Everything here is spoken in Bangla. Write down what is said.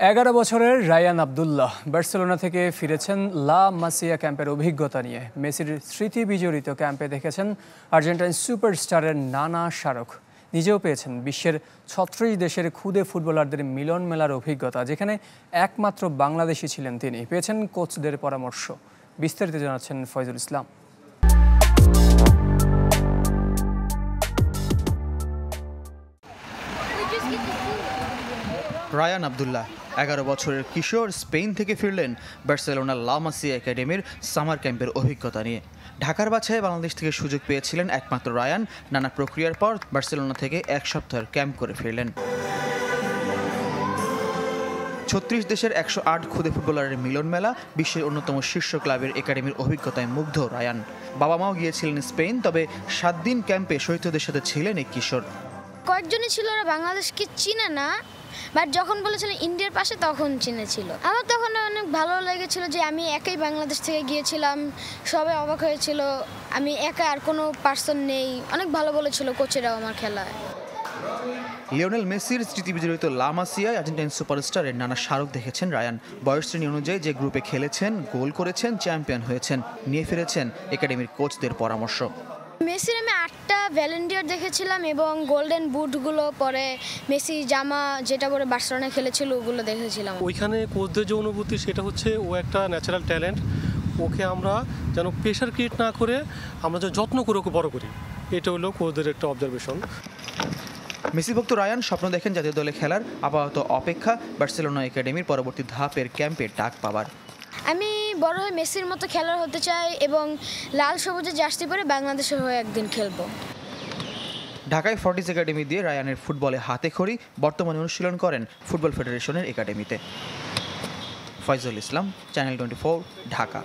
11 বছরের রায়ান আব্দুল্লাহ বার্সেলোনা থেকে ফিরেছেন লা মাসিয়া ক্যাম্পের অভিজ্ঞতা নিয়ে। মেসির স্মৃতি বিজড়িত ক্যাম্পে দেখেছেন আর্জেন্টাইন সুপারস্টারের নানা স্মারক। নিজেও পেয়েছেন বিশ্বের 36 দেশের খুদে ফুটবলারদের মিলন মেলার অভিজ্ঞতা, যেখানে একমাত্র বাংলাদেশি ছিলেন তিনি। পেয়েছেন কোচদের পরামর্শ। বিস্তারিত জানাচ্ছেন ফয়জুল ইসলাম। রায়ান আব্দুল্লাহ 11 বছরের কিশোর স্পেন থেকে ফিরলেন বার্সেলোনার লা মাসিয়া একাডেমির সামার ক্যাম্পের অভিজ্ঞতা নিয়ে। ঢাকার বাছাই বাংলাদেশ থেকে সুযোগ পেয়েছিলেন একমাত্র রায়ান। নানা প্রক্রিয়ার পর বার্সেলোনা থেকে এক সপ্তাহের ক্যাম্প করে ফিরলেন। 36 দেশের 108 খুদে ফুটবলারের মিলন মেলা, বিশ্বের অন্যতম শীর্ষ ক্লাবের একাডেমির অভিজ্ঞতায় মুগ্ধ রায়ান। বাবা মাও গিয়েছিলেন স্পেন, তবে 7 দিন ক্যাম্পে শহীদদের সাথে ছিলেন এই কিশোর। কয়েকজনই ছিল, ওরা বাংলাদেশকে চিনে না, বাট যখন বলেছিলেন ইন্ডিয়ার পাশে তখন চিনেছিল। আমার তখন অনেক ভালো লেগেছিল যে আমি একাই বাংলাদেশ থেকে গিয়েছিলাম। সবাই অবাক হয়েছিল, আমি একা, আর কোনো পার্সন নেই। অনেক ভালো বলেছিল কোচেরাও আমার খেলায়। লিওনেল মেসির স্মৃতিবিজড়িত লা মাসিয়ায় আর্জেন্টাইন সুপারস্টারের নানা স্মারক দেখেছেন রায়ান। বয়স শ্রেণী অনুযায়ী যে গ্রুপে খেলেছেন, গোল করেছেন, চ্যাম্পিয়ন হয়েছেন, নিয়ে ফিরেছেন একাডেমির কোচদের পরামর্শ। মেসির আমি 8টা ভ্যালেন্টিয়ার দেখেছিলাম এবং গোল্ডেন বুটগুলো পরে মেসি জামা যেটা পরে বার্সেলোনা খেলেছিল ওগুলো দেখেছিলাম। ওইখানে কোচদের যে অনুভূতি সেটা হচ্ছে ও একটা ন্যাচারাল ট্যালেন্ট। ওকে আমরা যেন প্রেশার ক্রিয়েট না করে আমরা যেন যত্ন করে ওকে বড় করি, এটা হলো কোচদের একটা অবজারভেশন। মেসি ভক্ত রায়ান স্বপ্ন দেখেন জাতীয় দলে খেলার। আপাতত অপেক্ষা বার্সেলোনা একাডেমির পরবর্তী ধাপের ক্যাম্পে ডাক পাবার। আমি বড় হয়ে মেসির মতো খেলোয়াড় হতে চাই এবং লাল সবুজে জার্সি পরে বাংলাদেশের হয়ে একদিন খেলবো। ঢাকায় ফর্টিস একাডেমি দিয়ে রায়ানের ফুটবলে হাতে খড়ি। বর্তমানে অনুশীলন করেন ফুটবল ফেডারেশনের একাডেমিতে। ফয়জুল ইসলাম, চ্যানেল 24, ঢাকা।